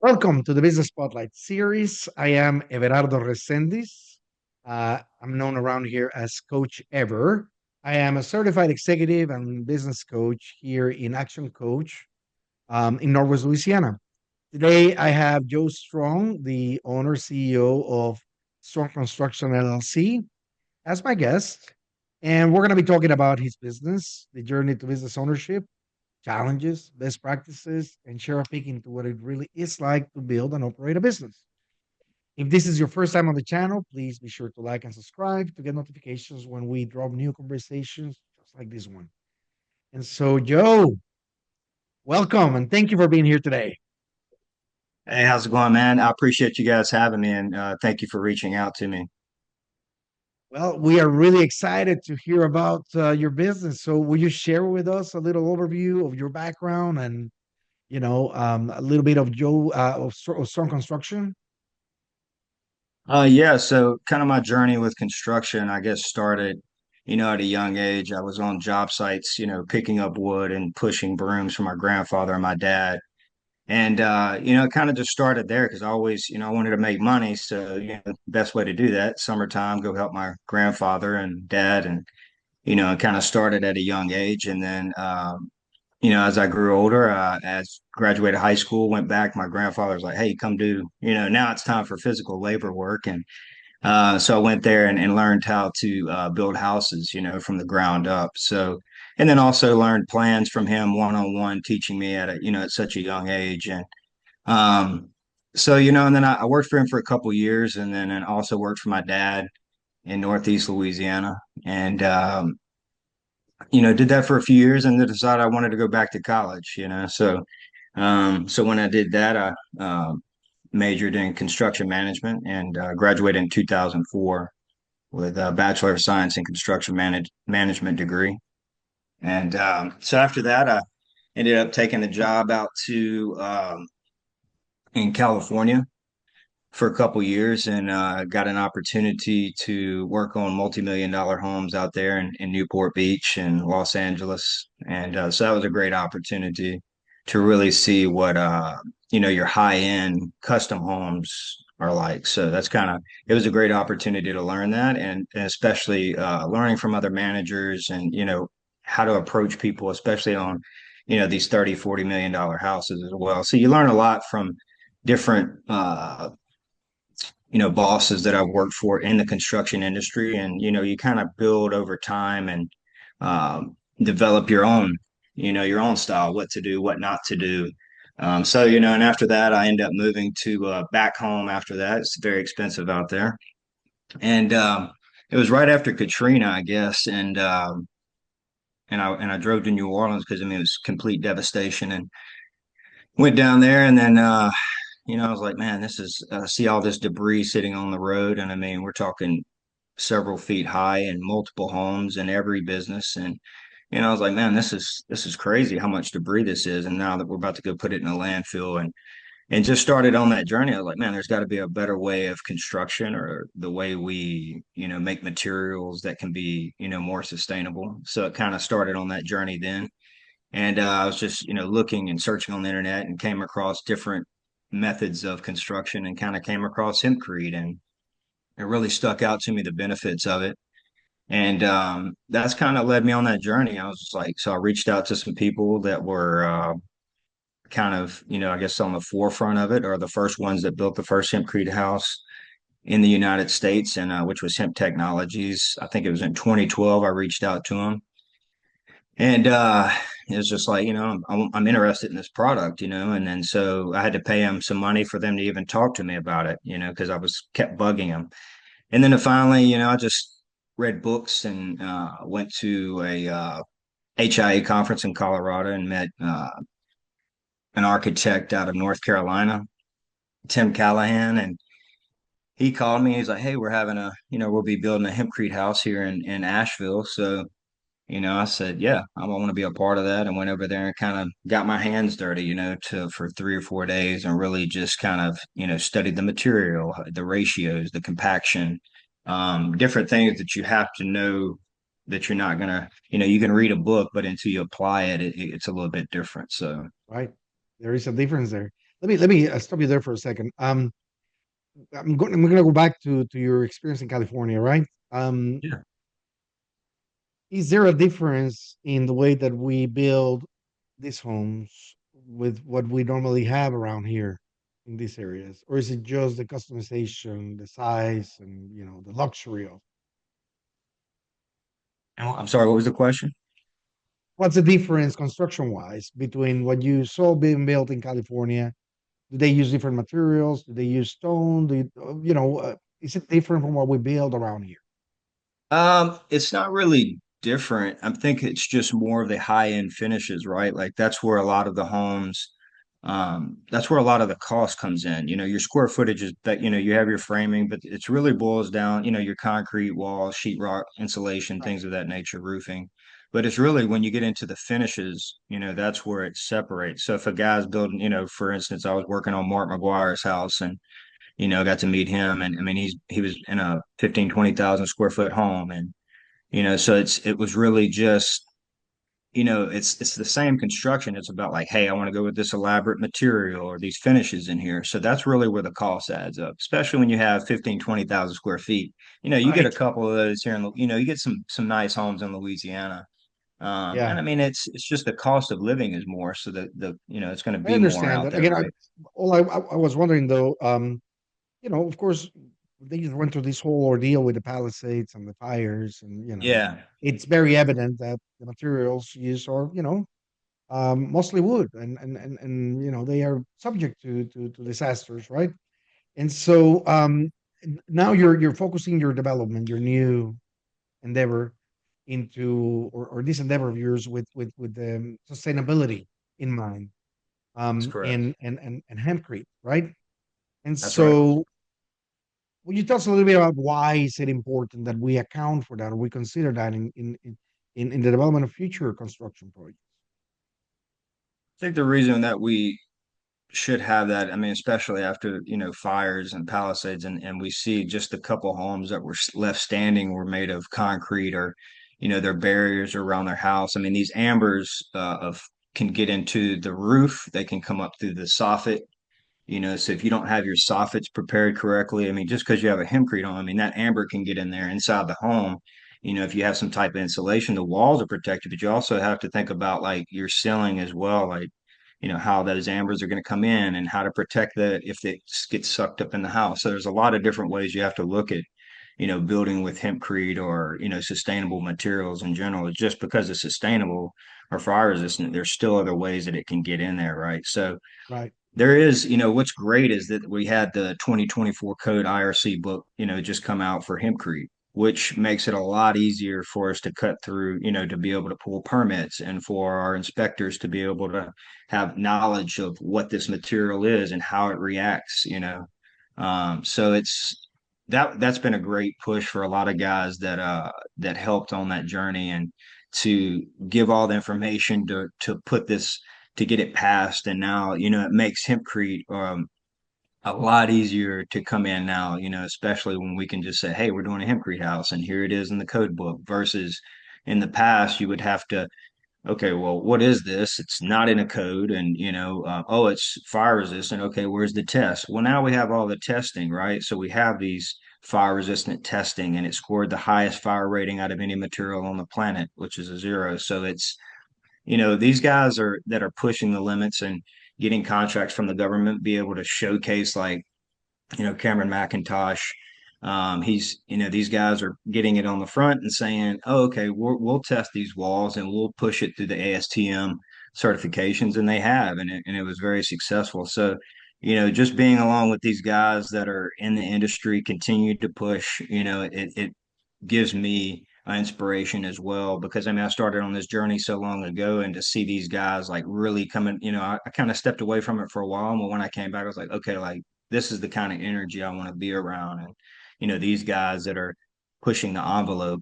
Welcome to the Business Spotlight series. I am Everardo Resendiz. I'm known around here as Coach Ever. I am a certified executive and business coach here in Action Coach in Northwest Louisiana. Today, I have Joe Strong, the owner CEO of Strong Construction LLC, as my guest. And we're going to be talking about his business, the journey to business ownership, challenges, best practices, and share a peek into what it really is like to build and operate a business. If this is your first time on the channel, please be sure to like and subscribe to get notifications when we drop new conversations just like this one. And so, Joe, welcome and thank you for being here today. Hey, how's it going, man? I appreciate you guys having me and thank you for reaching out to me. Well, we are really excited to hear about your business. So, will you share with us a little overview of your background and, a little bit of Joe of Strong Construction? Yeah, so kind of my journey with construction, I guess, started, at a young age. I was on job sites, picking up wood and pushing brooms for my grandfather and my dad. And it kind of just started there because I always, I wanted to make money. So, the best way to do that, summertime, go help my grandfather and dad and, it kind of started at a young age. And then as I grew older, as graduated high school, went back, my grandfather was like, "Hey, come do, now it's time for physical labor work." And so I went there and learned how to build houses, from the ground up. So, and then also learned plans from him one on one, teaching me at such a young age. And um, so, and then I worked for him for a couple years and also worked for my dad in Northeast Louisiana. And, did that for a few years and then decided I wanted to go back to college, so when I did that, I majored in construction management and graduated in 2004 with a Bachelor of Science in Management degree. And so after that, I ended up taking a job out to in California for a couple years and got an opportunity to work on multi-million-dollar homes out there in Newport Beach and Los Angeles. And so that was a great opportunity to really see what your high-end custom homes are like. So that's kind of it was a great opportunity to learn that and especially learning from other managers and how to approach people, especially on these 30, $40 million houses as well. So you learn a lot from different bosses that I've worked for in the construction industry. And, you kind of build over time and develop your own style, what to do, what not to do. And after that, I ended up moving to back home after that. It's very expensive out there. And it was right after Katrina, I guess. And I drove to New Orleans because I mean, it was complete devastation and went down there. And then, I was like, man, this is see all this debris sitting on the road, and I mean, we're talking several feet high and multiple homes and every business, and I was like, man, this is crazy how much debris this is, and now that we're about to go put it in a landfill, and just started on that journey. I was like, man, there's got to be a better way of construction or the way we, make materials that can be, more sustainable. So it kind of started on that journey then. And I was just, looking and searching on the internet and came across different methods of construction and kind of came across hempcrete and it really stuck out to me the benefits of it. And that's kind of led me on that journey. I was just like, so I reached out to some people that were kind of, I guess on the forefront of it or the first ones that built the first hempcrete house in the United States and which was Hemp Technologies. I think it was in 2012 I reached out to them and it was just like, I'm interested in this product, and then so I had to pay them some money for them to even talk to me about it, because I was kept bugging them. And then finally, I just read books and went to a HIA conference in Colorado and met an architect out of North Carolina, Tim Callahan, and he called me. He's like, "Hey, we're having we'll be building a hempcrete house here in Asheville, so." I said, yeah, I want to be a part of that and went over there and kind of got my hands dirty, for 3 or 4 days and really just kind of, studied the material, the ratios, the compaction, different things that you have to know that you're not going to, you can read a book, but until you apply it, it's a little bit different. So, Right. There is a difference there. let me stop you there for a second. I'm gonna go back to your experience in California, right? Um, Yeah. is there a difference in the way that we build these homes with what we normally have around here in these areas, or is it just the customization, the size, and the luxury of? I'm sorry, what was the question? What's the difference construction wise between what you saw being built in California? Do they use different materials? Do they use stone? Is it different from what we build around here? It's not really different. I think it's just more of the high end finishes, right? Like that's where a lot of the homes, that's where a lot of the cost comes in. Your square footage is that, you have your framing, but it's really boils down, your concrete walls, sheetrock, insulation, Right. things of that nature, roofing. But it's really when you get into the finishes, that's where it separates. So if a guy's building, for instance, I was working on Mark McGuire's house and got to meet him. And I mean, he was in a 15, 20,000 square foot home. And, so it was really just, it's the same construction. It's about like, hey, I want to go with this elaborate material or these finishes in here. So that's really where the cost adds up, especially when you have 15, 20,000 square feet. You get a Right. couple of those here you get some nice homes in Louisiana. And Yeah, I mean, it's just the cost of living is more. So it's going to I be more understand out that. there, Again, right? I was wondering though, of course, they just went through this whole ordeal with the Palisades and the fires, and Yeah, it's very evident that the materials used are, mostly wood, and they are subject to disasters, right? And so now you're focusing your development, your new endeavor into or this endeavor of yours with the sustainability in mind, that's correct. and hempcrete, right? And That's right. so, will you tell us a little bit about why is it important that we account for that or we consider that in the development of future construction projects? I think the reason that we should have that, I mean, especially after, fires and Palisades, and we see just a couple homes that were left standing were made of concrete or, their barriers around their house. I mean, these ambers of can get into the roof, they can come up through the soffit. So if you don't have your soffits prepared correctly, I mean, just because you have a hempcrete on, I mean, that amber can get in there inside the home. If you have some type of insulation, the walls are protected, but you also have to think about like your ceiling as well, like, how those ambers are going to come in and how to protect the if it gets sucked up in the house. So there's a lot of different ways you have to look at, building with hempcrete or, sustainable materials in general. Just because it's sustainable or fire resistant, there's still other ways that it can get in there, right? So Right, there is, what's great is that we had the 2024 code IRC book, just come out for hempcrete, which makes it a lot easier for us to cut through, to be able to pull permits and for our inspectors to be able to have knowledge of what this material is and how it reacts, so that's been a great push for a lot of guys that helped on that journey and to give all the information to put this to get it passed. And now, it makes hempcrete a lot easier to come in now, especially when we can just say, hey, we're doing a hempcrete house and here it is in the code book versus in the past, you would have to, okay, well, what is this? It's not in a code. And, oh, it's fire resistant. Okay, where's the test? Well, now we have all the testing, right? So we have these fire resistant testing and it scored the highest fire rating out of any material on the planet, which is a 0. So it's, these guys are that are pushing the limits and getting contracts from the government be able to showcase like, Cameron McIntosh. He's, these guys are getting it on the front and saying, oh, okay, we'll test these walls and we'll push it through the ASTM certifications. And they have, and it was very successful. So, just being along with these guys that are in the industry, continue to push, it gives me inspiration as well because I mean I started on this journey so long ago and to see these guys like really coming, I kind of stepped away from it for a while, but when I came back I was like, okay, like this is the kind of energy I want to be around. And these guys that are pushing the envelope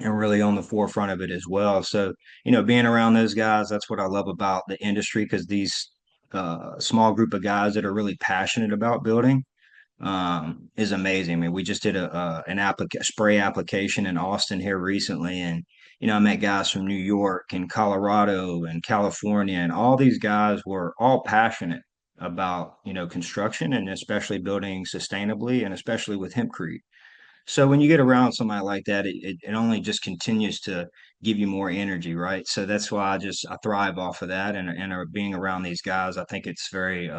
and really on the forefront of it as well. So being around those guys, that's what I love about the industry because these small group of guys that are really passionate about building is amazing. I mean, we just did a spray application in Austin here recently, and I met guys from New York and Colorado and California, and all these guys were all passionate. about, construction and especially building sustainably and especially with hempcrete. So when you get around somebody like that, it only just continues to give you more energy, right? So that's why I thrive off of that and being around these guys, I think it's very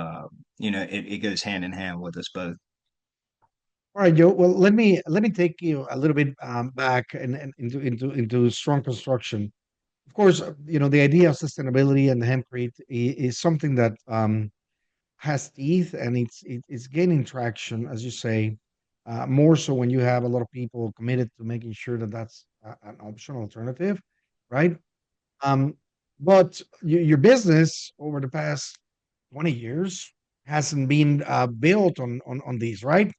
it goes hand in hand with us both. All right, Joe. Well, let me take you a little bit back and into strong construction. Of course, the idea of sustainability and the hempcrete is something that has teeth, and it's gaining traction, as you say, more so when you have a lot of people committed to making sure that that's an optional alternative, right? Um, but your business over the past 20 years hasn't been built on these, right?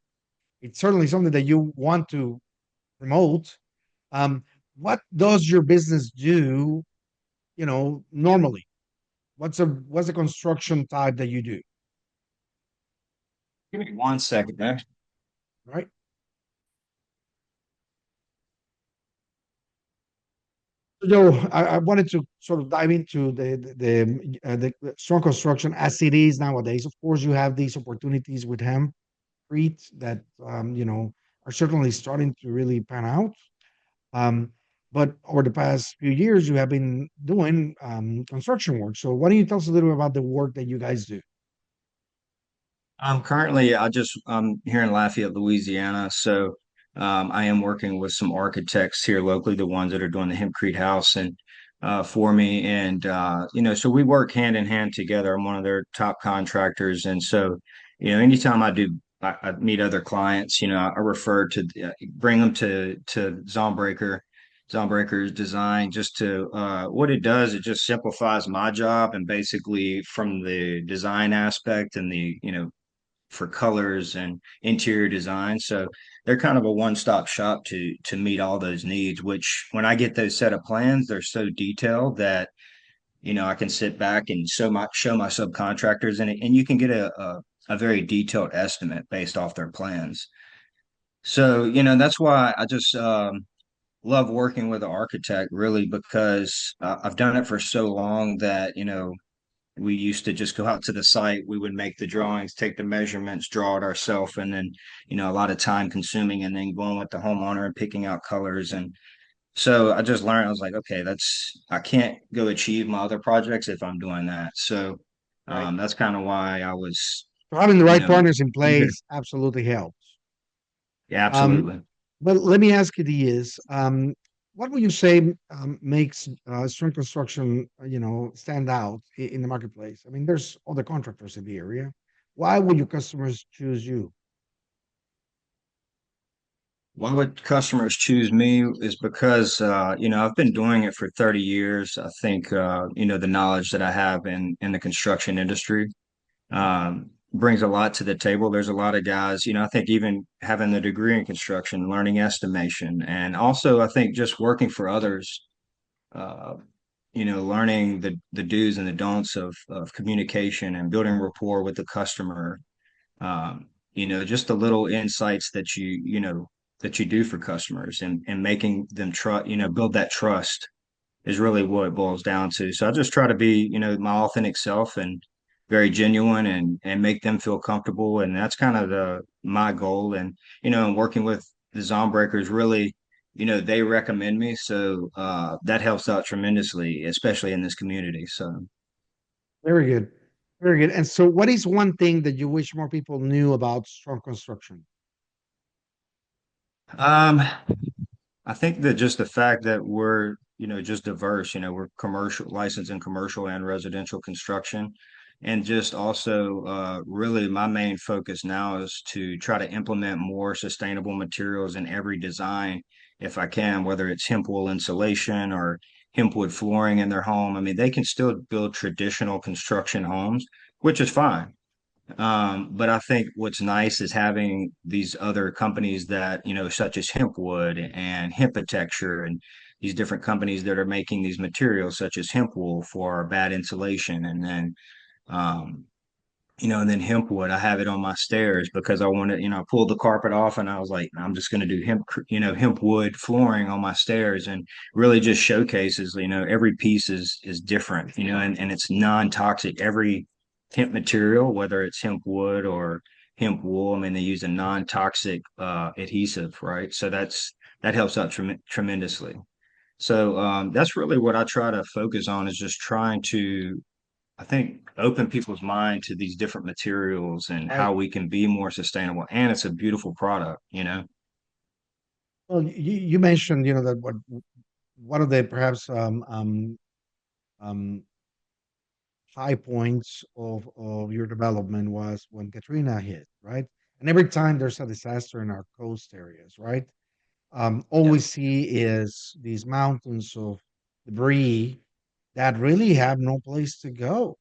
It's certainly something that you want to promote. Um, what does your business do, normally? What's the construction type that you do, Give me 1 second there. right? So I wanted to sort of dive into the strong construction as it is nowadays. Of course, you have these opportunities with hempcrete that are certainly starting to really pan out. Um, but over the past few years, you have been doing construction work. So why don't you tell us a little bit about the work that you guys do? I'm here in Lafayette, Louisiana. So I am working with some architects here locally, the ones that are doing the hempcrete house and for me. And so we work hand in hand together. I'm one of their top contractors. And so, anytime I meet other clients, I refer to bring them to Zonebreaker's design just to what it does, it just simplifies my job and basically from the design aspect and the for colors and interior design. So they're kind of a one-stop shop to meet all those needs, which when I get those set of plans, they're so detailed that I can sit back and show my subcontractors and you can get a very detailed estimate based off their plans. So, that's why I just love working with an architect really because I've done it for so long that, we used to just go out to the site. We would make the drawings, take the measurements, draw it ourselves, and then, a lot of time consuming and then going with the homeowner and picking out colors. And so I just learned, I was like, okay, I can't go achieve my other projects if I'm doing that. So Right. that's kind of why I was, So having the you right know, partners in eager. place absolutely helps. Yeah, Um, absolutely. but let me ask you this: what would you say makes strong construction, stand out in the marketplace? I mean, there's other contractors in the area. Why would your customers choose you? Why would customers choose me is because, I've been doing it for 30 years. I think, the knowledge that I have in the construction industry brings a lot to the table. There's a lot of guys, I think even having the degree in construction, learning estimation, and also I think just working for others, uh, learning the do's and the don'ts of communication and building rapport with the customer. Just the little insights that you do for customers and making them trust, build that trust is really what it boils down to. So I just try to be, my authentic self and very genuine and make them feel comfortable. And that's kind of my goal. And, working with the Zone Breakers really, they recommend me. So that helps out tremendously, especially in this community. So Very good, very good. And so, what is one thing that you wish more people knew about strong construction? um I think that just the fact that we're, just diverse, we're commercial, licensed in commercial and residential construction. And just also, really, my main focus now is to try to implement more sustainable materials in every design if I can, whether it's hemp wool insulation or hempwood flooring in their home. I mean, they can still build traditional construction homes, which is fine. But I think what's nice is having these other companies that, such as Hempwood and Hempitecture and these different companies that are making these materials such as hemp wool for bad insulation. Um, and then hempwood, I have it on my stairs because I wanted, I pulled the carpet off and I was like, I'm just going to do hempwood flooring on my stairs and really just showcases, every piece is different, and it's non-toxic. hemp material, whether it's hemp wood or hemp wool. I mean, they use a non-toxic adhesive, right? So that helps out tremendously. So that's really what I try to focus on is just trying to, I think, open people's mind to these different materials and Right. how we can be more sustainable. And it's a beautiful product, you know? Well, you mentioned, that what one of the perhaps um, high points of your development was when Katrina hit, right? And every time there's a disaster in our coast areas, right? All Yeah. we see is these mountains of debris that really have no place to go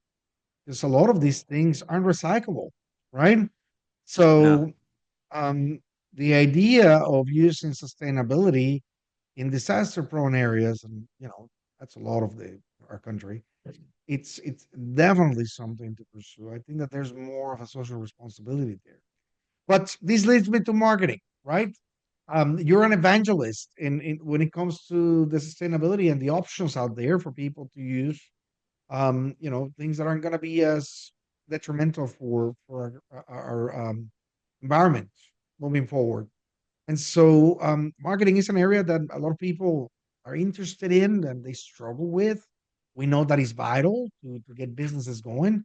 because a lot of these things aren't recyclable, right? No. So um, the idea of using sustainability in disaster prone areas, and that's a lot of the our country, it's definitely something to pursue. I think that there's more of a social responsibility there. But this leads me to marketing, right? You're an evangelist in when it comes to the sustainability and the options out there for people to use. Things that aren't going to be as detrimental for our environment moving forward. And so, marketing is an area that a lot of people are interested in and they struggle with. We know that is vital to get businesses going.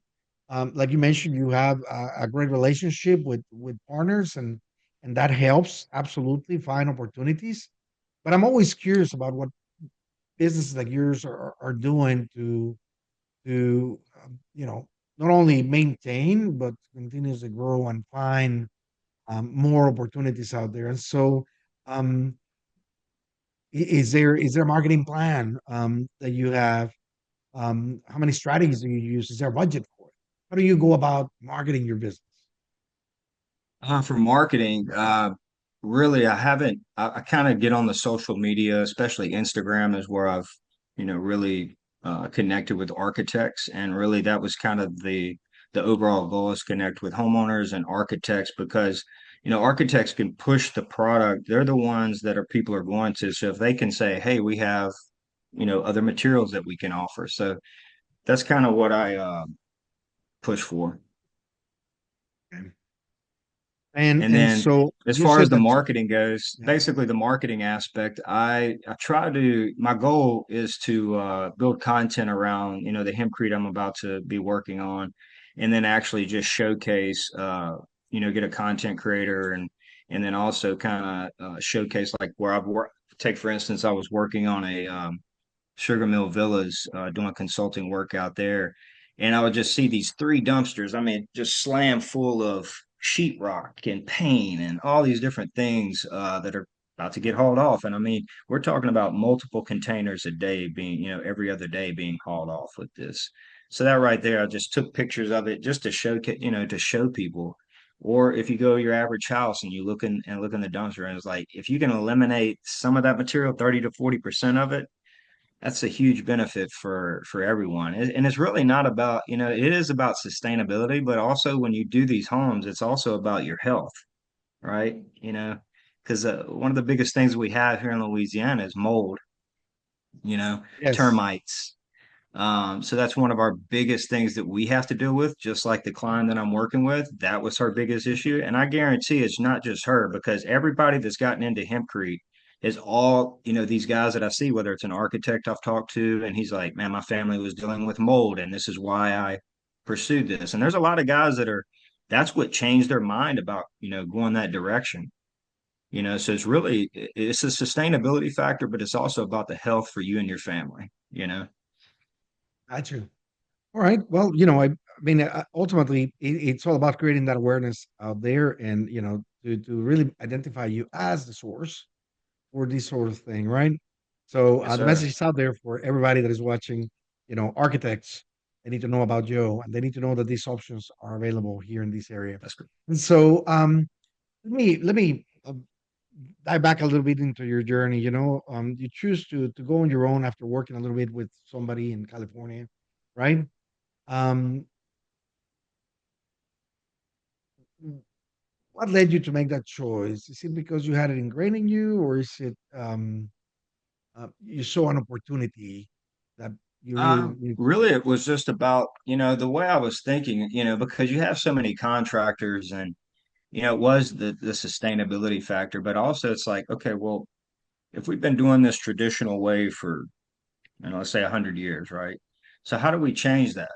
Like you mentioned, you have a great relationship with partners, and that helps absolutely find opportunities. But I'm always curious about what businesses like yours are doing to not only maintain but continuously grow and find more opportunities out there. And so, um, is there a marketing plan that you have? How many strategies do you use? Is there a budget for it? How do you go about marketing your business? For marketing, really, I haven't. I kind of get on the social media, especially Instagram, is where I've, really connected with architects, and really that was kind of the overall goal is connect with homeowners and architects because architects can push the product. They're the ones that are people are going to. So if they can say, "Hey, we have other materials that we can offer," so that's kind of what I push for. Okay. And And and then so as you far as said the that. marketing goes, Yeah. basically the marketing aspect, I try to my goal is to build content around, the hempcrete I'm about to be working on, and then actually just showcase get a content creator and then also kind of showcase like where I've worked. Take for instance, I was working on a Sugar Mill Villas, doing consulting work out there. And I would just see these three dumpsters, I mean, just slam full of sheetrock and paint and all these different things that are about to get hauled off. And I mean, we're talking about multiple containers a day being, every other day being hauled off with this. So that right there, I just took pictures of it just to showcase, to show people. Or if you go to your average house and you look in the dumpster and it's like, if you can eliminate some of that material, 30 to 40% of it, that's a huge benefit for everyone. And it's really not about, it is about sustainability, but also when you do these homes, it's also about your health, right? Because one of the biggest things we have here in Louisiana is mold, Yes. termites. So that's one of our biggest things that we have to deal with, just like the client that I'm working with. That was her biggest issue. And I guarantee it's not just her because everybody that's gotten into hempcrete is all, these guys that I see, whether it's an architect I've talked to, and he's like, man, my family was dealing with mold, and this is why I pursued this. And there's a lot of guys that's what changed their mind about, going that direction. So it's a sustainability factor, but it's also about the health for you and your family. Got you. All right. Well, I mean, ultimately, it's all about creating that awareness out there, and to really identify you as the source for this sort of thing, right? So Yes, the sir. message is out there for everybody that is watching. Architects, they need to know about Joe, and they need to know that these options are available here in this area. That's good. And so, let me dive back a little bit into your journey. You choose to go on your own after working a little bit with somebody in California, right? Um, what led you to make that choice? Is it because you had it ingrained in you, or is it you saw an opportunity that You Really, it was just about, the way I was thinking, because you have so many contractors and, it was the sustainability factor, but also it's like, okay, well, if we've been doing this traditional way for, let's say 100 years, right? So how do we change that?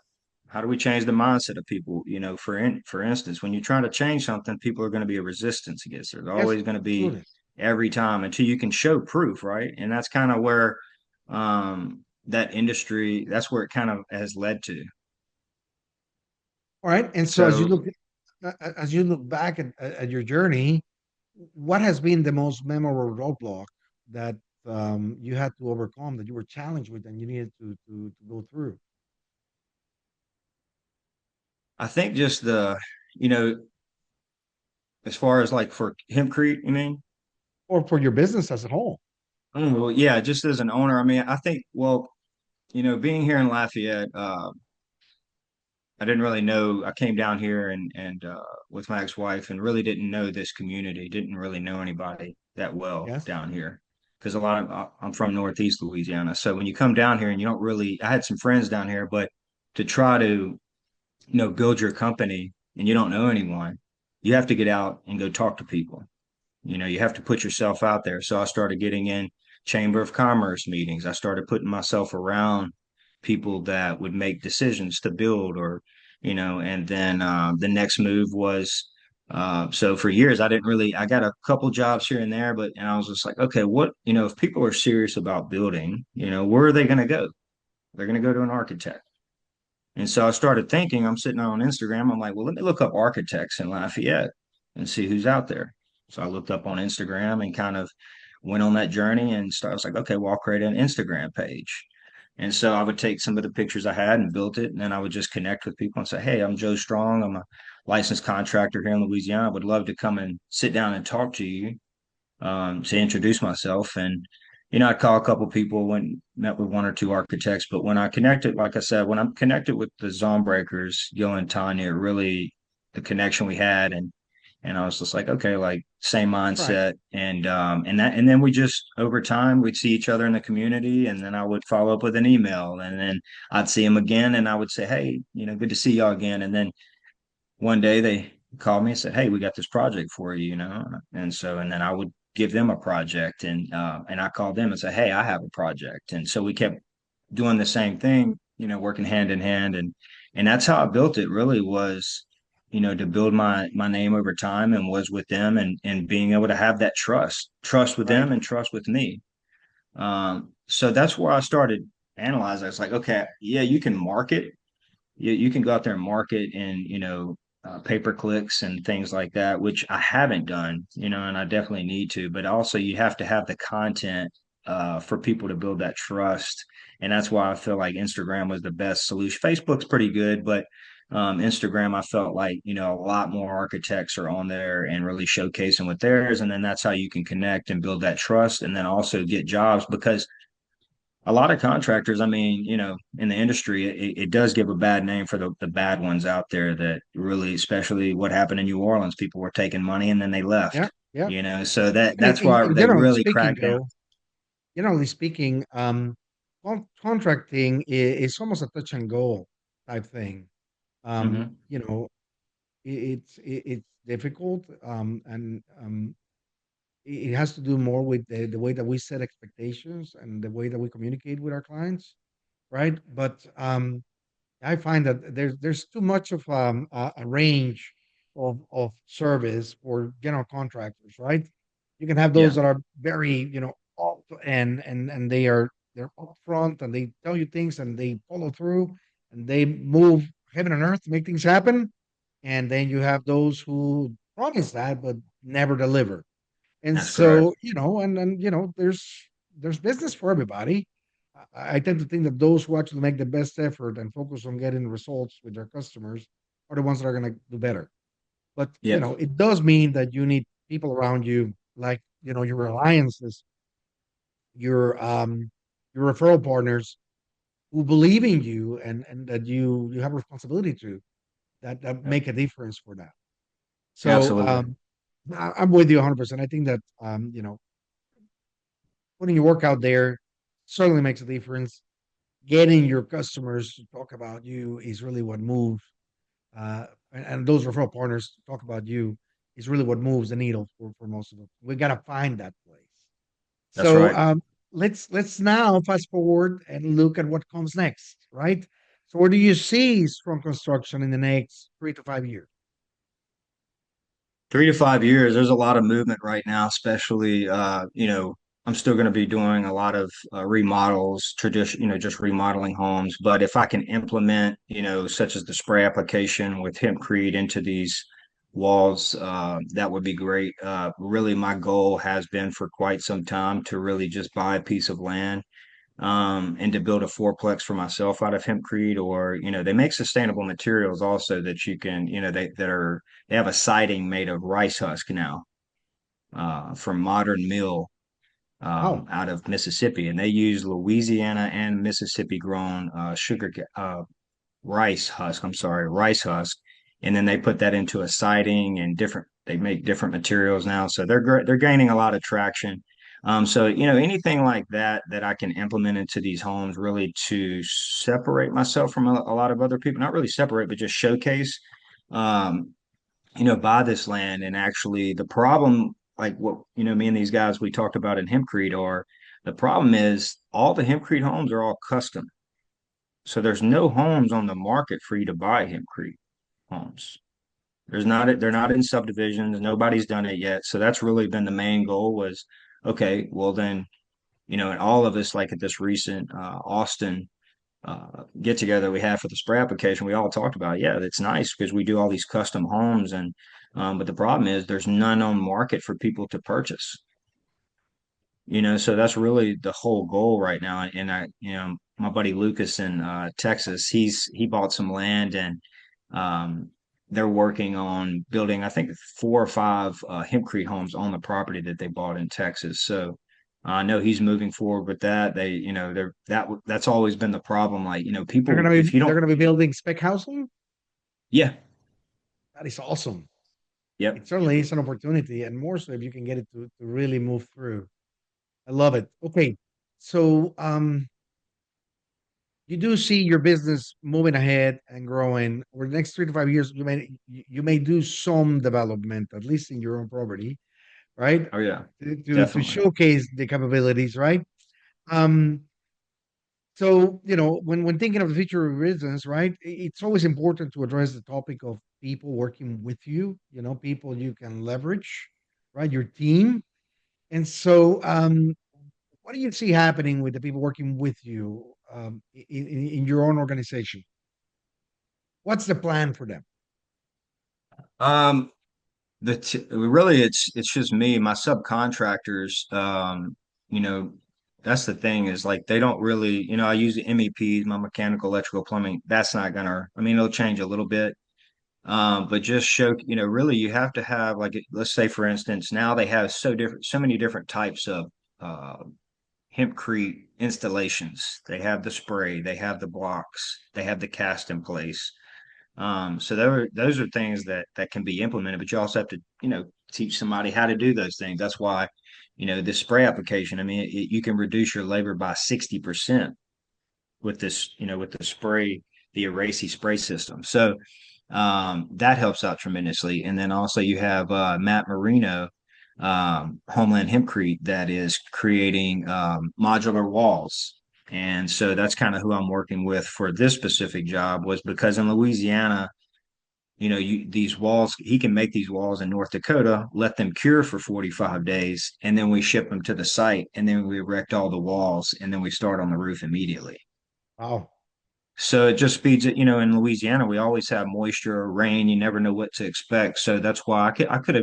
How do we change the mindset of people? For instance, when you're trying to change something, people are going to be a resistance against it. There's yes, always going to be absolutely. every time until you can show proof, right? And that's kind of where that industry, that's where it kind of has led to. All right. And so So as you look back at your journey, what has been the most memorable roadblock that you had to overcome, that you were challenged with, and you needed to go through, I think just you know, as far as like for hempcrete, you mean? or for your business as a whole? Oh, well, yeah, just as an owner, I mean, I think, well, being here in Lafayette, I didn't really know. I came down here and with my ex-wife and really didn't know this community, didn't really know anybody that well Yes. down here. Because I'm from Northeast Louisiana. So when you come down here and you don't really, I had some friends down here, but to try to, build your company and you don't know anyone, you have to get out and go talk to people. You have to put yourself out there. So I started getting in Chamber of Commerce meetings. I started putting myself around people that would make decisions to build and then the next move was, so for years, I got a couple jobs here and there, and I was just like, okay, if people are serious about building, where are they going to go? They're going to go to an architect. And so I started thinking, I'm sitting on Instagram. I'm like, well, let me look up architects in Lafayette and see who's out there. So I looked up on Instagram and kind of went on that journey and I was like, okay, well, I'll create an Instagram page. And so I would take some of the pictures I had and built it. And then I would just connect with people and say, hey, I'm Joe Strong. I'm a licensed contractor here in Louisiana. I would love to come and sit down and talk to you to introduce myself. And, I call a couple people, went met with one or two architects. But when I connected, like I said, when I'm connected with the zone breakers, Gil and Tanya, really the connection we had and I was just like, okay, like same Right. mindset. And then we just over time we'd see each other in the community and then I would follow up with an email and then I'd see him again and I would say, hey, good to see y'all again. And then one day they called me and said, "Hey, we got this project for you," and then I would give them a project, and I called them and said, "Hey, I have a project," and so we kept doing the same thing, working hand in hand, and that's how I built it. Really was, to build my name over time, and was with them, and being able to have that trust with Right. them, and trust with me. So that's where I started analyzing. It's like, okay, yeah, you can market you can go out there and market and pay per clicks and things like that, which I haven't done, and I definitely need to. But also, you have to have the content for people to build that trust, and that's why I feel like Instagram was the best solution. Facebook's pretty good, but Instagram, I felt like a lot more architects are on there and really showcasing what theirs, and then that's how you can connect and build that trust, and then also get jobs because a lot of contractors, I mean, in the industry, it does give a bad name for the bad ones out there that really, especially what happened in New Orleans, people were taking money and then they left, Yeah. Yeah. so And that's why in they generally really speaking, cracked down. Joe, generally speaking, contracting is almost a touch and go type thing. Hmm. You know, it's difficult, and it has to do more with the way that we set expectations and the way that we communicate with our clients, right? But I find that there's too much of a range of service for general contractors, right? You can have those Yeah, that are very, up and they're upfront and they tell you things and they follow through and they move heaven and earth to make things happen. And then you have those who promise that but never deliver. And that's correct. so, there's business for everybody. I tend to think that those who actually make the best effort and focus on getting results with their customers are the ones that are going to do better. But, Yep. it does mean that you need people around you, like, your alliances, your referral partners who believe in you and that you have a responsibility to that Yep. make a difference for that. So, Absolutely. I'm with you 100%. I think that, putting your work out there certainly makes a difference. getting your customers to talk about you is really what moves. And those referral partners to talk about you is really what moves the needle for most of them. We got to find that place. That's So right. let's now fast forward and look at what comes next, right? So where do you see strong construction in the next 3 to 5 years? 3 to 5 years, there's a lot of movement right now, especially, I'm still going to be doing a lot of remodels, tradition, just remodeling homes. But if I can implement, such as the spray application with hempcrete into these walls, that would be great. Really, my goal has been for quite some time to really just buy a piece of land and to build a fourplex for myself out of hempcrete, or they make sustainable materials also that you can, they have a siding made of rice husk now from Modern Mill Wow. out of Mississippi, and they use Louisiana and Mississippi grown rice husk. I'm sorry, rice husk, and then they put that into a siding and different. They make different materials now, so they're gaining a lot of traction. So anything like that that I can implement into these homes, really to separate myself from a lot of other people. Not really separate, but just showcase. Um, buy this land, and actually the problem, like what me and these guys we talked about in hempcrete, are the problem is all the hempcrete homes are all custom. So there's no homes on the market for you to buy hempcrete homes. They're not in subdivisions. Nobody's done it yet. So that's really been the main goal was, okay, well then, and all of us, like at this recent Austin get together we had for the spray application, we all talked about, yeah, that's nice because we do all these custom homes, and but the problem is there's none on market for people to purchase. So that's really the whole goal right now. And my buddy Lucas in Texas, he bought some land, and um, they're working on building, I think, 4 or 5 hempcrete homes on the property that they bought in Texas. So I know he's moving forward with that. That's always been the problem. Like, people, if you They're don't, gonna be building spec housing. yeah, That is awesome. yep, It certainly is an opportunity, and more so if you can get it to really move through. I love it. Okay, so you do see your business moving ahead and growing over the next 3 to 5 years. You may do some development, at least in your own property, right? oh yeah, To definitely. showcase the capabilities, right? Um, so when thinking of the future of business, right, it's always important to address the topic of people working with you. People you can leverage, right? Your team. And so, what do you see happening with the people working with you in your own organization? What's the plan for them? Um, really it's just me, my subcontractors. You know, that's the thing is like they don't really, I use the MEPs, my mechanical, electrical, plumbing. That's not gonna. I mean, it'll change a little bit. But just show, really you have to have like, let's say for instance, now they have so many different types of uh, hempcrete installations. They have the spray, they have the blocks, they have the cast in place. So those are things that can be implemented, but you also have to, teach somebody how to do those things. That's why, this spray application. I mean, you can reduce your labor by 60% with this, with the spray, the Eracy spray system. So that helps out tremendously. And then also you have Matt Marino, Homeland Hempcrete, that is creating modular walls. And so that's kind of who I'm working with for this specific job, was because in Louisiana, these walls, he can make these walls in North Dakota, let them cure for 45 days, and then we ship them to the site, and then we erect all the walls, and then we start on the roof immediately. Wow. So it just speeds it. In Louisiana, we always have moisture or rain. You never know what to expect. So that's why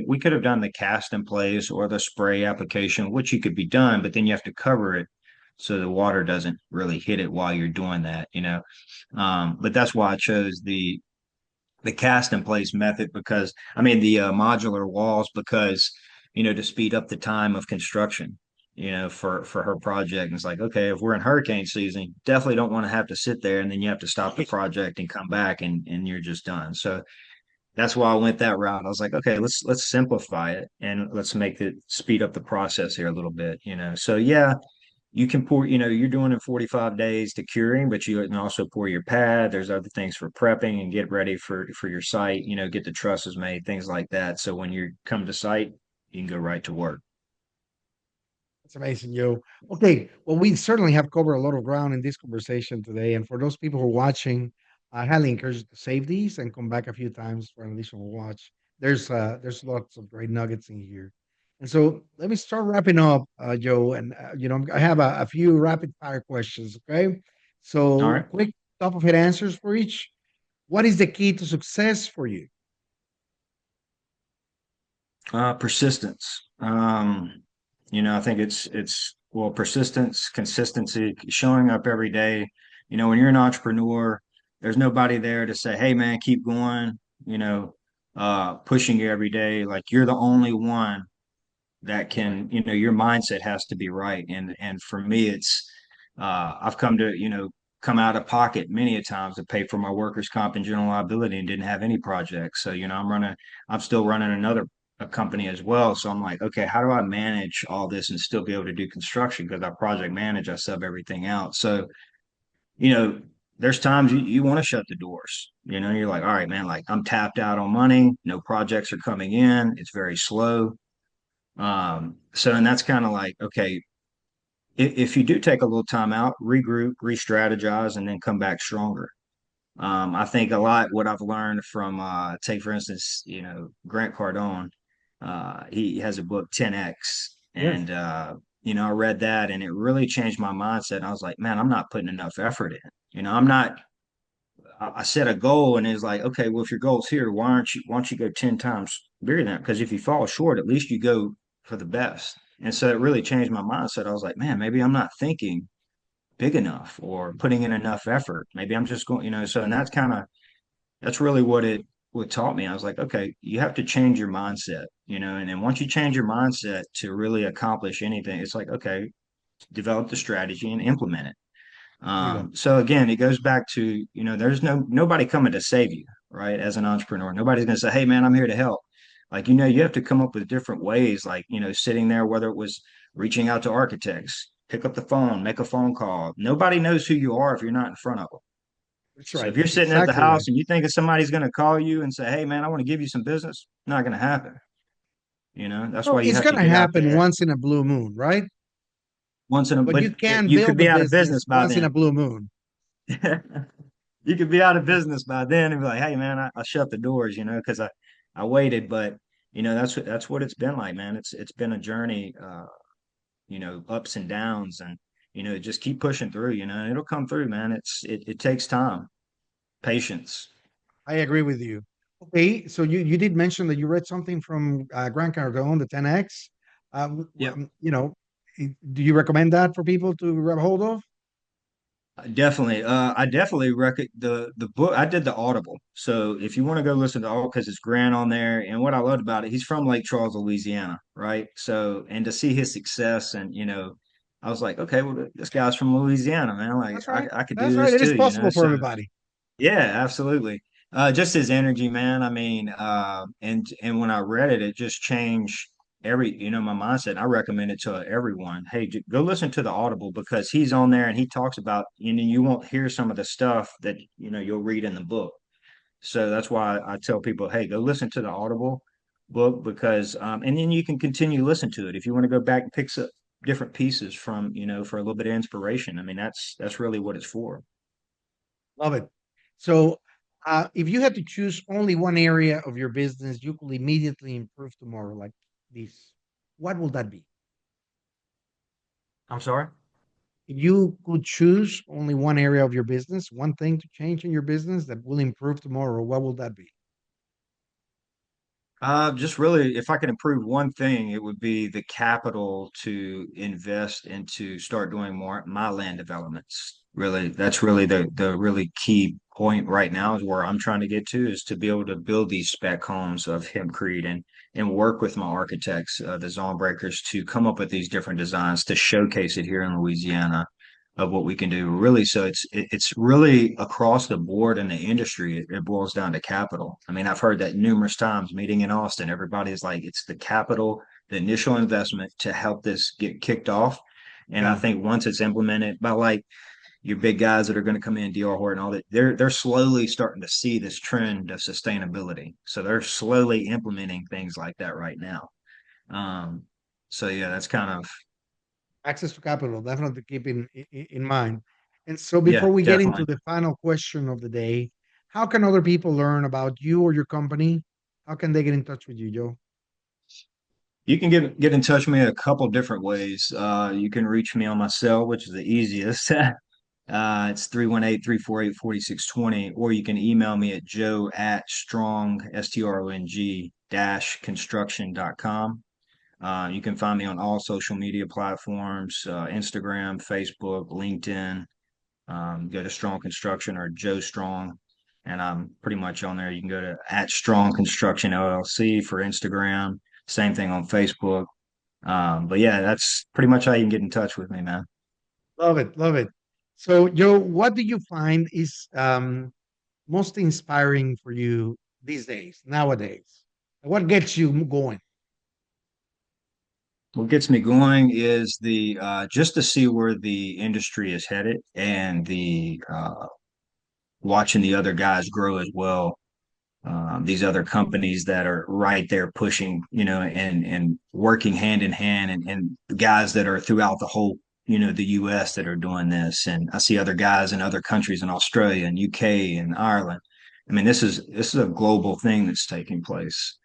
we could have done the cast in place or the spray application, which you could be done, but then you have to cover it so the water doesn't really hit it while you're doing that. But that's why I chose the cast in place method, because I mean the modular walls, because to speed up the time of construction, for her project. And it's like, okay, if we're in hurricane season, definitely don't want to have to sit there and then you have to stop the project and come back, and you're just done. So that's why I went that route. I was like, okay, let's simplify it and let's make it speed up the process here a little bit. So yeah, you can pour, you know, you're doing in 45 days to curing, but you can also pour your pad. There's other things for prepping and get ready for your site, you know, get the trusses made, things like that. So when you come to site, you can go right to work. That's amazing, Joe. Okay, well, we certainly have covered a lot of ground in this conversation today. And for those people who are watching, I highly encourage you to save these and come back a few times for an additional watch. There's lots of great nuggets in here. And so let me start wrapping up, Joe. And I have a few rapid fire questions. Okay, All so right. quick top of head answers for each. What is the key to success for you? Persistence. You know, I think it's well, persistence, consistency, showing up every day. You know, when you're an entrepreneur, there's nobody there to say, "Hey, man, keep going." You know, pushing you every day. Like you're the only one that Right. can, you know, your mindset has to be right. And for me, it's I've come to, you know, come out of pocket many a times to pay for my workers' comp and general liability and didn't have any projects. So, you know, I'm still running another a company as well. So I'm like, okay, how do I manage all this and still be able to do construction? Because I project manage, I sub everything out. So, you know, there's times you want to shut the doors. You know, you're like, all right, man, like I'm tapped out on money, no projects are coming in, it's very slow. So and that's kind of like, okay, if you do take a little time out, regroup, re-strategize, and then come back stronger. I think a lot what I've learned from take for instance, you know, Grant Cardone, he has a book 10X, Yes. and you know, I read that and it really changed my mindset. I was like, man, I'm not putting enough effort in. You know, I'm not. I set a goal and it's like, okay, well, if your goal's here, why don't you go 10 times bigger than that? Because if you fall short, at least you go for the best. And so it really changed my mindset. I was like, man, maybe I'm not thinking big enough or putting in enough effort. Maybe I'm just going, you know, so and that's really what taught me. I was like, okay, you have to change your mindset, you know, and then once you change your mindset to really accomplish anything, it's like, okay, develop the strategy and implement it. There you go. So again, it goes back to, you know, there's nobody coming to save you, right? As an entrepreneur, nobody's going to say, "Hey, man, I'm here to help." Like, you know, you have to come up with different ways, like, you know, sitting there, whether it was reaching out to architects, pick up the phone, make a phone call. Nobody knows who you are if you're not in front of them. That's So right. if you're That's sitting at the exactly right. house and you think that somebody's going to call you and say, "Hey, man, I want to give you some business," not going to happen. You know, that's Well, why you it's have to gonna get out happen there once in a blue moon, right? once in a, But but you can you could build a be out of business business by once in then. a blue moon. You could be out of business by then and be like, hey man, I shut the doors, you know, because I waited, but you know that's what it's been like, man. It's been a journey, you know, ups and downs, and you know, just keep pushing through, you know, and it'll come through, man. It takes time, patience. I agree with you. Okay, so you did mention that you read something from Grant Cardone, the 10X. Yep. Do you recommend that for people to grab hold of? Definitely. I definitely the book. I did the Audible. So if you want to go listen to all, because it's Grant on there, and what I loved about it, he's from Lake Charles, Louisiana, right? So and to see his success, and you know, I was like, okay, well, this guy's from Louisiana, man. Like That's right. I could do That's right. this It is too, you know. possible for So everybody. yeah, absolutely. Just his energy, man. I mean, and when I read it, it just changed you know, my mindset. I recommend it to everyone. Hey, go listen to the Audible because he's on there and he talks about, you know, you won't hear some of the stuff that, you know, you'll read in the book. So that's why I tell people, hey, go listen to the Audible book because, and then you can continue to listen to it if you want to go back and pick up different pieces from, you know, for a little bit of inspiration. I mean, that's really what it's for. Love it. So, if you had to choose only one area of your business you could immediately improve tomorrow, like this, what would that be? I'm sorry. If you could choose only one area of your business, one thing to change in your business that will improve tomorrow, what will that be? Just really, if I could improve one thing, it would be the capital to invest into start doing more my land developments. Really, that's really the really key point right now is where I'm trying to get to is to be able to build these spec homes of hempcrete and work with my architects, the zone breakers, to come up with these different designs to showcase it here in Louisiana of what we can do. Really, so it's really across the board in the industry. It boils down to capital. I mean, I've heard that numerous times. Meeting in Austin, everybody's like, it's the capital, the initial investment to help this get kicked off. And I Yeah. think once it's implemented by like your big guys that are going to come in, DR Horton, all that, they're slowly starting to see this trend of sustainability. So they're slowly implementing things like that right now. Um, so yeah, that's kind of Access to capital, definitely keep in mind. And so yeah, before we get into definitely. the final question of the day, how can other people learn about you or your company? How can they get in touch with you, Joe? You can get in touch with me a couple different ways. You can reach me on my cell, which is the easiest. It's 318-348-4620, or you can email me at joe at strong, strong dash construction.com. You can find me on all social media platforms, Instagram, Facebook, LinkedIn. Go to Strong Construction or Joe Strong, and I'm pretty much on there. You can go to at Strong Construction LLC for Instagram. Same thing on Facebook. But yeah, that's pretty much how you can get in touch with me, man. Love it, love it. So, Joe, what do you find is most inspiring for you these days, nowadays? What gets you going? What gets me going is the just to see where the industry is headed and the watching the other guys grow as well. These other companies that are right there pushing, and working hand in hand, and guys that are throughout the whole, the U.S. that are doing this, and I see other guys in other countries in Australia and UK and Ireland. I mean, this is a global thing that's taking place.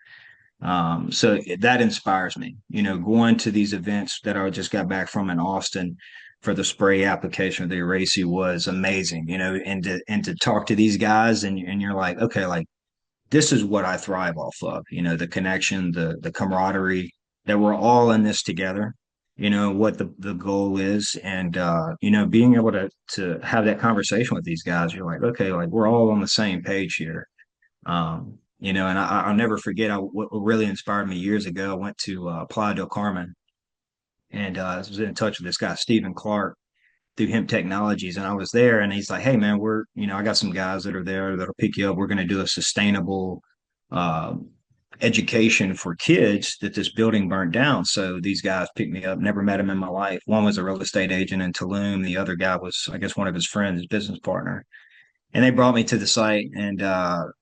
So that inspires me, going to these events that I just got back from in Austin for the spray application of the Eracy was amazing, and to talk to these guys and you're like, okay, like this is what I thrive off of, the connection, the camaraderie that we're all in this together, what the goal is. And being able to have that conversation with these guys, you're like, okay, like we're all on the same page here. And I'll never forget what really inspired me years ago. I went to Playa del Carmen and I was in touch with this guy, Stephen Clark, through Hemp Technologies. And I was there and he's like, hey, man, I got some guys that are there that'll pick you up. We're going to do a sustainable uh, education for kids that this building burnt down. So these guys picked me up, never met him in my life. One was a real estate agent in Tulum. The other guy was, I guess, one of his friends, his business partner, and they brought me to the site, and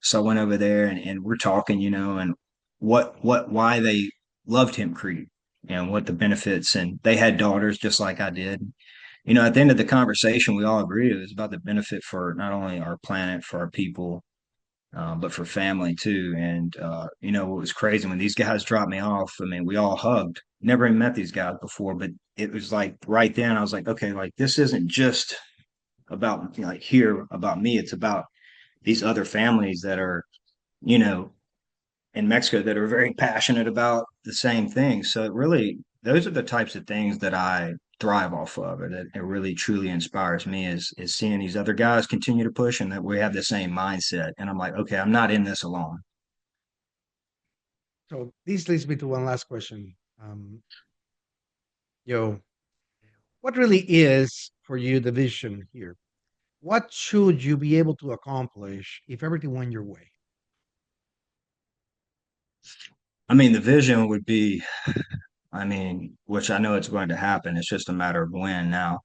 so I went over there, and we're talking, and why they loved hempcrete and what the benefits, and they had daughters just like I did. At the end of the conversation, we all agreed it was about the benefit for not only our planet, for our people, but for family too. And what was crazy when these guys dropped me off, I mean, we all hugged. Never even met these guys before, but it was like right then I was like, okay, like this isn't just about like here about me. It's about these other families that are, you know, in Mexico that are very passionate about the same thing. So it really, those are the types of things that I thrive off of, or that it really truly inspires me is seeing these other guys continue to push and that we have the same mindset. And I'm like, okay, I'm not in this alone. So this leads me to one last question. Joe, what really is for you the vision here? What should you be able to accomplish if everything went your way? I mean, the vision would be, I mean, which I know it's going to happen. It's just a matter of when now.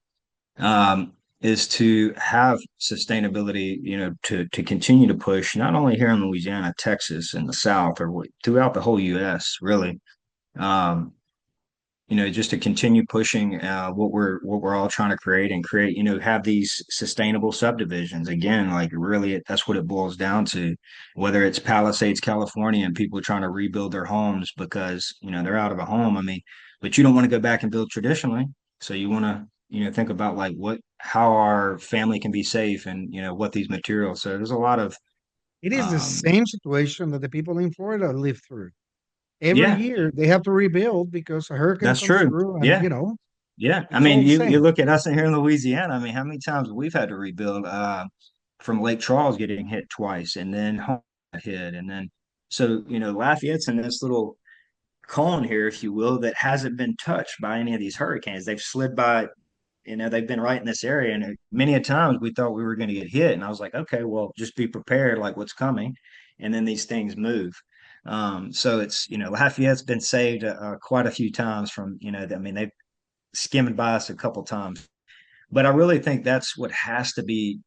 Is to have sustainability, to continue to push not only here in Louisiana, Texas, and the South, or throughout the whole U.S. Really. Um, just to continue pushing what we're all trying to create and create, have these sustainable subdivisions. Again, like really, that's what it boils down to. Whether it's Palisades, California, and people trying to rebuild their homes because they're out of a home. I mean, but you don't want to go back and build traditionally, so you want to think about like how our family can be safe and what these materials. So there's a lot of It is the um, same situation that the people in Florida live through. Every yeah, year they have to rebuild because a hurricane that's comes true. through and, Yeah. Yeah, I it's mean, all the you same. look at us in here in Louisiana. I mean, how many times we've had to rebuild from Lake Charles getting hit twice, and then home got hit, and then so Lafayette's in this little cone here, if you will, that hasn't been touched by any of these hurricanes. They've slid by, they've been right in this area, and many a times we thought we were going to get hit, and I was like, okay, well, just be prepared, like what's coming, and then these things move. So it's Lafayette's been saved quite a few times from I mean skimming by us a couple times. But I really think that's what has to be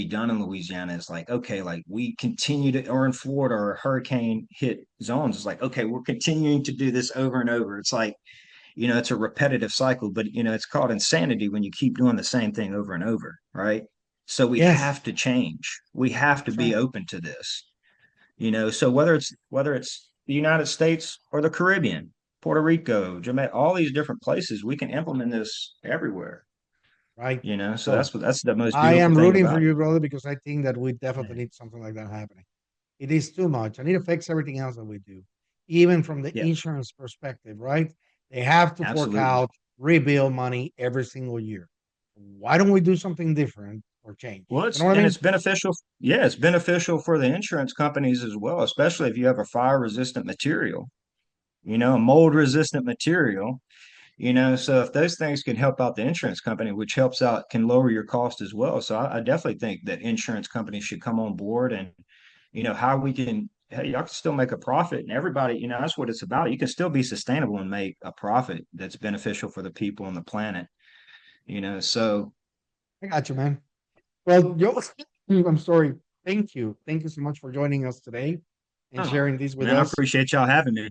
done in Louisiana. Is like, okay, like we continue to, or in Florida or hurricane hit zones, it's like, okay, we're continuing to do this over and over. It's like, it's a repetitive cycle, but it's called insanity when you keep doing the same thing over and over, right? So we Yes, have to change. We have to that's be right. open to this. So whether it's the United States or the Caribbean, Puerto Rico, Jamaica, all these different places, we can implement this everywhere. Right. So So that's the most I beautiful am thing rooting for about it. you, brother, because I think that we definitely Yeah. need something like that happening. It is too much, and it affects everything else that we do, even from the Yeah, insurance perspective, right? They have to fork absolutely. out rebuild money every single year. Why don't we do something different or change? Well, You know what I it's mean? beneficial. Yeah, it's beneficial for the insurance companies as well, especially if you have a fire resistant material, a mold resistant material. So if those things can help out the insurance company, which helps out, can lower your cost as well. So I definitely think that insurance companies should come on board, and how we can, hey, y'all can still make a profit, and everybody, that's what it's about. You can still be sustainable and make a profit that's beneficial for the people on the planet. So I got you, man. Well, Joe, I'm sorry. Thank you. Thank you so much for joining us today and oh, sharing this with man, I us. appreciate y'all having me.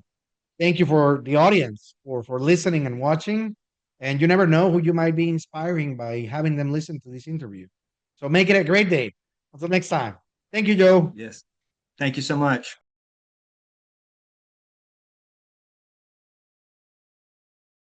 Thank you for the audience for listening and watching. And you never know who you might be inspiring by having them listen to this interview. So make it a great day. Until next time. Thank you, Joe. Yes, thank you so much.